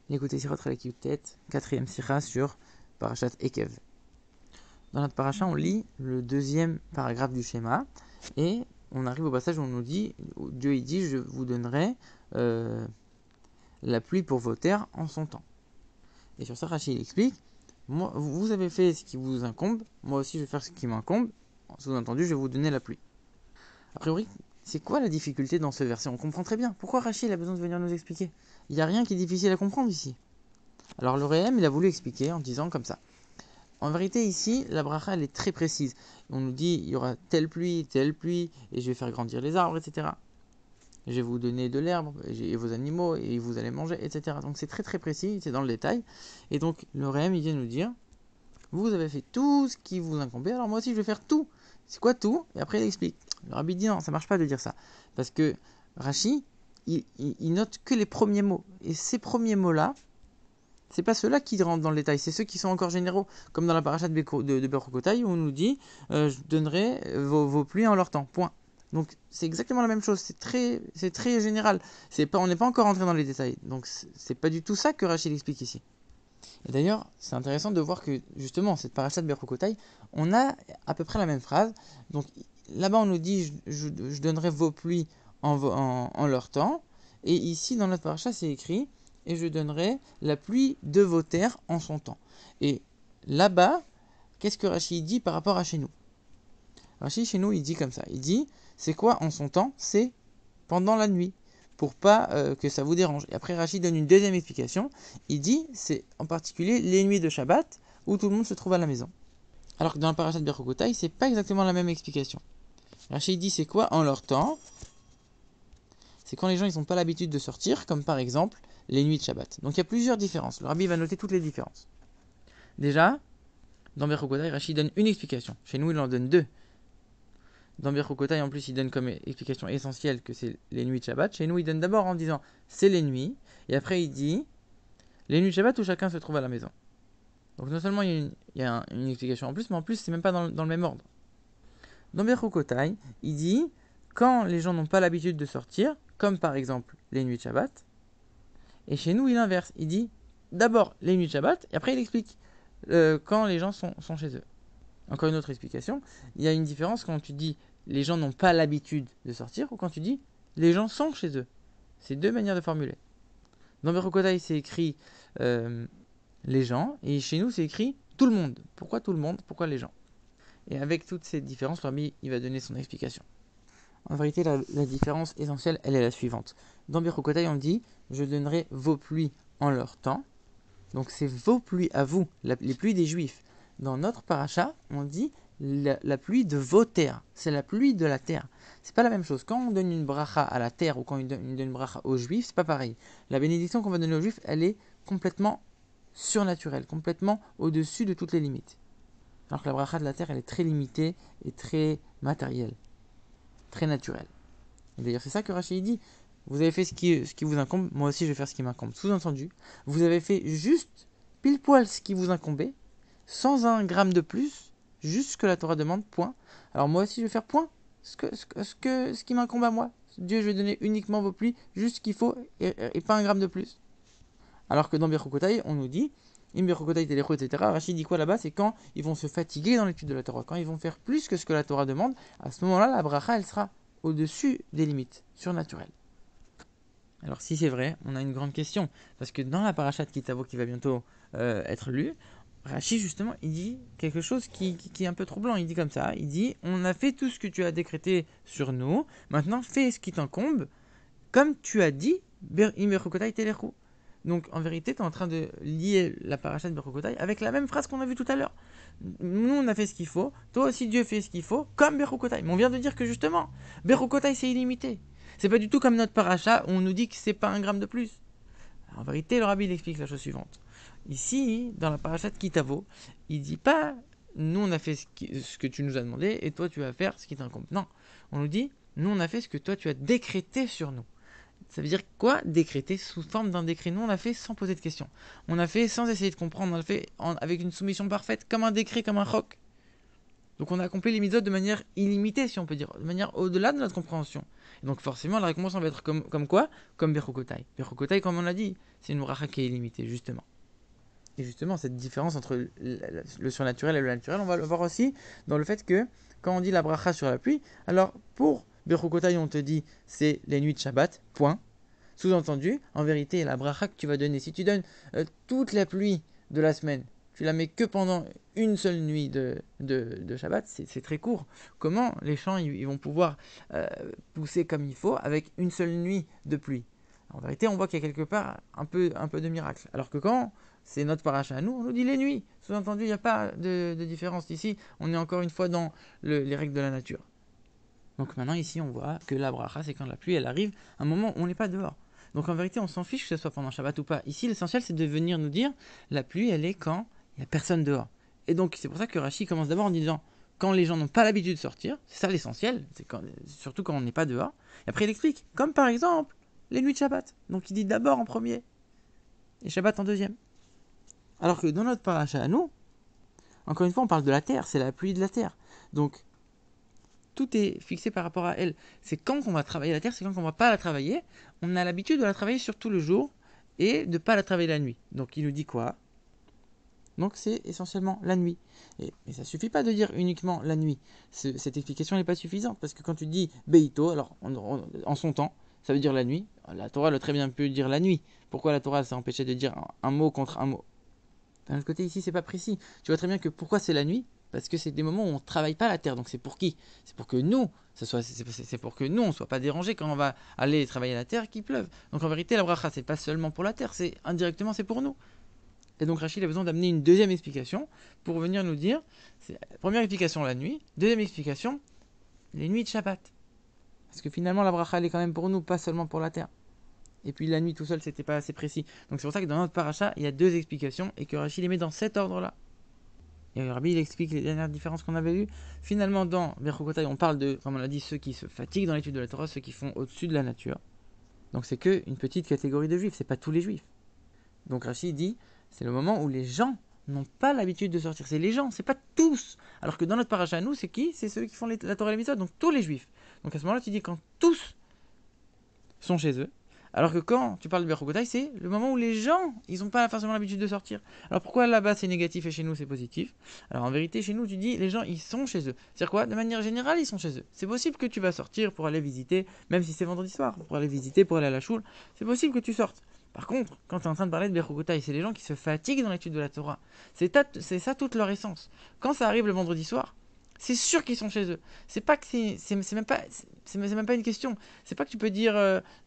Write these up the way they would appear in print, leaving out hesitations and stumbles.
L'écoutez Sirot Chalek tête, quatrième sira sur Parashat Ekev. Dans notre paracha, on lit le deuxième paragraphe du schéma et on arrive au passage où on nous dit, où Dieu il dit, je vous donnerai la pluie pour vos terres en son temps. Et sur ça, Rachid il explique, moi, vous avez fait ce qui vous incombe, moi aussi je vais faire ce qui m'incombe, sous-entendu, je vais vous donner la pluie. A priori, c'est quoi la difficulté dans ce verset? On comprend très bien. Pourquoi Rachid a besoin de venir nous expliquer? Il n'y a rien qui est difficile à comprendre ici. Alors le Réhem, il a voulu expliquer en disant comme ça. En vérité, ici, la bracha, elle est très précise. On nous dit, il y aura telle pluie, et je vais faire grandir les arbres, etc. Je vais vous donner de l'herbe, et vos animaux, et vous allez manger, etc. Donc c'est très très précis, c'est dans le détail. Et donc le Réhem, il vient nous dire, vous avez fait tout ce qui vous incombait, alors moi aussi je vais faire tout. C'est quoi tout? Et après il explique. Le Rabbi dit non, ça marche pas de dire ça. Parce que Rashi, il note que les premiers mots. Et ces premiers mots-là, c'est pas ceux-là qui rentrent dans le détail, c'est ceux qui sont encore généraux, comme dans la paracha de Berokotai où on nous dit je donnerai vos pluies en leur temps. Point. Donc c'est exactement la même chose, c'est très général. On n'est pas encore rentré dans les détails. Donc c'est pas du tout ça que Rachid explique ici. Et d'ailleurs, c'est intéressant de voir que justement cette paracha de Berokotai, on a à peu près la même phrase. Donc là-bas on nous dit je donnerai vos pluies en leur temps. Et ici dans notre paracha c'est écrit et je donnerai la pluie de vos terres en son temps. Et là-bas, qu'est-ce que Rachid dit par rapport à chez nous? Rachid, chez nous, il dit comme ça. Il dit, c'est quoi en son temps? C'est pendant la nuit, pour pas que ça vous dérange. Et après, Rachid donne une deuxième explication. Il dit, c'est en particulier les nuits de Shabbat, où tout le monde se trouve à la maison. Alors que dans le parashat de Berokotai, c'est pas exactement la même explication. Rachid dit, c'est quoi en leur temps? C'est quand les gens n'ont pas l'habitude de sortir, comme par exemple les nuits de Shabbat. Donc il y a plusieurs différences. Le Rabbi va noter toutes les différences. Déjà, dans Berokotai, Rachid donne une explication. Chez nous, il en donne deux. Dans Berokotai, en plus, il donne comme explication essentielle que c'est les nuits de Shabbat. Chez nous, il donne d'abord en disant c'est les nuits, et après il dit les nuits de Shabbat où chacun se trouve à la maison. Donc non seulement il y a une explication en plus, mais en plus c'est même pas dans le même ordre. Dans Berokotai, il dit quand les gens n'ont pas l'habitude de sortir, comme par exemple les nuits de Shabbat, et chez nous, il inverse. Il dit d'abord les nuits de Shabbat, et après il explique quand les gens sont chez eux. Encore une autre explication. Il y a une différence quand tu dis les gens n'ont pas l'habitude de sortir, ou quand tu dis les gens sont chez eux. C'est deux manières de formuler. Dans Berokotai, c'est écrit les gens, et chez nous, c'est écrit tout le monde. Pourquoi tout le monde? Pourquoi les gens? Et avec toutes ces différences, Rabbi, il va donner son explication. En vérité, la différence essentielle, elle est la suivante. Dans Berokotai, on dit je donnerai vos pluies en leur temps. Donc c'est vos pluies à vous, les pluies des Juifs. Dans notre paracha, on dit la pluie de vos terres. C'est la pluie de la terre. C'est pas la même chose. Quand on donne une bracha à la terre ou quand on donne une bracha aux Juifs, c'est pas pareil. La bénédiction qu'on va donner aux Juifs, elle est complètement surnaturelle, complètement au-dessus de toutes les limites. Alors que la bracha de la terre, elle est très limitée et très matérielle, très naturelle. Et d'ailleurs, c'est ça que Rachid dit. Vous avez fait ce qui vous incombe, moi aussi je vais faire ce qui m'incombe. Sous-entendu, vous avez fait juste pile poil ce qui vous incombait, sans un gramme de plus, juste ce que la Torah demande, point. Alors moi aussi je vais faire point, ce qui m'incombe à moi. Dieu, je vais donner uniquement vos pluies, juste ce qu'il faut, et pas un gramme de plus. Alors que dans Berokotai, on nous dit, Berokotai, Telecho, etc. Rachid dit quoi là-bas? C'est quand ils vont se fatiguer dans l'étude de la Torah, quand ils vont faire plus que ce que la Torah demande, à ce moment-là, la bracha, elle sera au-dessus des limites surnaturelles. Alors si c'est vrai, on a une grande question. Parce que dans la parashat Kitavo qui va bientôt être lue, Rachid justement, il dit quelque chose qui est un peu troublant. Il dit comme ça, il dit, on a fait tout ce que tu as décrété sur nous, maintenant fais ce qui t'incombe, comme tu as dit, Imerokotai Telechu. Donc en vérité, tu es en train de lier la parashat de Berokotai avec la même phrase qu'on a vue tout à l'heure. Nous, on a fait ce qu'il faut, toi aussi Dieu fait ce qu'il faut, comme Berokotai. Mais on vient de dire que justement, Berokotai c'est illimité. C'est pas du tout comme notre paracha où on nous dit que c'est pas un gramme de plus. Alors, en vérité, le Rabbi il explique la chose suivante. Ici, dans la paracha de Kitavo, il dit pas nous on a fait ce que tu nous as demandé et toi tu vas faire ce qui t'incombe. Non, on nous dit nous on a fait ce que toi tu as décrété sur nous. Ça veut dire quoi? Décréter sous forme d'un décret. Nous on a fait sans poser de questions. On a fait sans essayer de comprendre. On a fait avec une soumission parfaite, comme un décret, comme un roc. Donc on a accompli les mitzvot de manière illimitée, si on peut dire, de manière au-delà de notre compréhension. Et donc forcément, la récompense, on va être comme quoi? Comme Bechukotai. Bechukotai, comme on l'a dit, c'est une bracha qui est illimitée, justement. Et justement, cette différence entre le surnaturel et le naturel, on va le voir aussi dans le fait que, quand on dit la bracha sur la pluie, alors pour Bechukotai, on te dit c'est les nuits de Shabbat, point. Sous-entendu, en vérité, la bracha que tu vas donner, si tu donnes toute la pluie de la semaine, tu la mets que pendant une seule nuit de Shabbat, c'est très court. Comment les champs ils vont pouvoir pousser comme il faut avec une seule nuit de pluie? En vérité, on voit qu'il y a quelque part un peu de miracle. Alors que quand c'est notre paracha à nous, on nous dit les nuits. Sous-entendu, il n'y a pas de différence ici. On est encore une fois dans les règles de la nature. Donc maintenant, ici, on voit que la bracha, c'est quand la pluie, elle arrive à un moment où on n'est pas dehors. Donc en vérité, on s'en fiche que ce soit pendant Shabbat ou pas. Ici, l'essentiel, c'est de venir nous dire la pluie, elle est quand il n'y a personne dehors. Et donc, c'est pour ça que Rashi commence d'abord en disant quand les gens n'ont pas l'habitude de sortir, c'est ça l'essentiel, surtout quand on n'est pas dehors. Et après, il explique, comme par exemple les nuits de Shabbat. Donc, il dit d'abord en premier et Shabbat en deuxième. Alors que dans notre paracha à nous, encore une fois, on parle de la terre, c'est la pluie de la terre. Donc, tout est fixé par rapport à elle. C'est quand on va travailler la terre, c'est quand on ne va pas la travailler. On a l'habitude de la travailler sur tout le jour et de ne pas la travailler la nuit. Donc il nous dit quoi? Donc c'est essentiellement la nuit. Mais ça ne suffit pas de dire uniquement la nuit. Cette explication n'est pas suffisante parce que quand tu dis Beito, alors en son temps, ça veut dire la nuit. La Torah a très bien pu dire la nuit. Pourquoi la Torah s'est empêchée de dire un mot contre un mot? D'un autre côté, ici, c'est pas précis. Tu vois très bien que pourquoi c'est la nuit? Parce que c'est des moments où on ne travaille pas la terre. Donc c'est pour qui? C'est pour que nous, c'est pour que nous, on ne soit pas dérangés quand on va aller travailler la terre qu'il pleuve. Donc en vérité, la bracha, c'est pas seulement pour la terre, c'est indirectement, c'est pour nous. Et donc Rachid a besoin d'amener une deuxième explication pour venir nous dire, première explication la nuit, deuxième explication, les nuits de Shabbat. Parce que finalement, la bracha, elle est quand même pour nous, pas seulement pour la terre. Et puis la nuit tout seul, c'était pas assez précis. Donc c'est pour ça que dans notre paracha, il y a deux explications et que Rachid les met dans cet ordre-là. Et Rabbi, il explique les dernières différences qu'on avait eues. Finalement, dans Bechukotai, on parle de, comme on l'a dit, ceux qui se fatiguent dans l'étude de la Torah, ceux qui font au-dessus de la nature. Donc c'est qu'une petite catégorie de juifs, c'est pas tous les juifs. Donc Rachid dit, c'est le moment où les gens n'ont pas l'habitude de sortir. C'est les gens, c'est pas tous. Alors que dans notre paracha, nous, c'est qui? C'est ceux qui font la Torah et les mitzvot, donc tous les juifs. Donc à ce moment-là, tu dis quand tous sont chez eux. Alors que quand tu parles de Bechukotai, c'est le moment où les gens, ils n'ont pas forcément l'habitude de sortir. Alors pourquoi là-bas c'est négatif et chez nous c'est positif? Alors en vérité, chez nous, tu dis, les gens, ils sont chez eux. C'est-à-dire quoi? De manière générale, ils sont chez eux. C'est possible que tu vas sortir pour aller visiter, même si c'est vendredi soir, pour aller visiter, pour aller à la choule. C'est possible que tu sortes. Par contre, quand tu es en train de parler de Bechukotai, c'est les gens qui se fatiguent dans l'étude de la Torah. C'est ça toute leur essence. Quand ça arrive le vendredi soir, c'est sûr qu'ils sont chez eux. C'est pas que c'est même pas une question. C'est pas que tu peux dire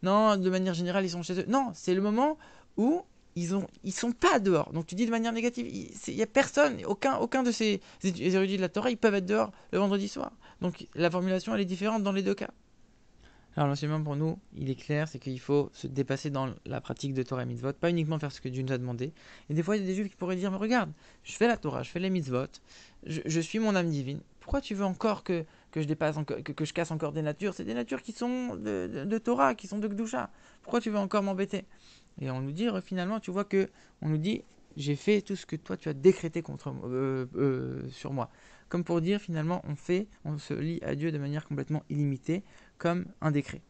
non, de manière générale ils sont chez eux. Non, c'est le moment où ils sont pas dehors. Donc tu dis de manière négative, il y a personne, aucun de ces érudits de la Torah, ils peuvent être dehors le vendredi soir. Donc la formulation elle est différente dans les deux cas. Alors l'enseignement pour nous, il est clair, c'est qu'il faut se dépasser dans la pratique de Torah et mitzvot, pas uniquement faire ce que Dieu nous a demandé. Et des fois, il y a des juifs qui pourraient dire, mais regarde, je fais la Torah, je fais les mitzvot, je suis mon âme divine. Pourquoi tu veux encore que je dépasse, que je casse encore des natures? C'est des natures qui sont de Torah, qui sont de Gdusha. Pourquoi tu veux encore m'embêter? Et on nous dit, finalement, tu vois que on nous dit, j'ai fait tout ce que toi tu as décrété sur moi. Comme pour dire, finalement, on se lie à Dieu de manière complètement illimitée, comme un décret.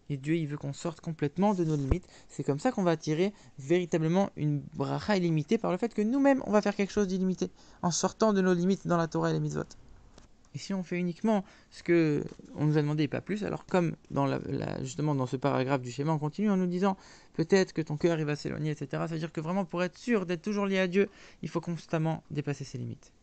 Et Dieu, il veut qu'on sorte complètement de nos limites. C'est comme ça qu'on va attirer véritablement une bracha illimitée par le fait que nous-mêmes, on va faire quelque chose d'illimité, en sortant de nos limites dans la Torah et les mitzvot. Et si on fait uniquement ce que on nous a demandé et pas plus, alors comme justement dans ce paragraphe du schéma, on continue en nous disant peut-être que ton cœur il va s'éloigner, etc. Ça veut dire que vraiment pour être sûr d'être toujours lié à Dieu, il faut constamment dépasser ses limites.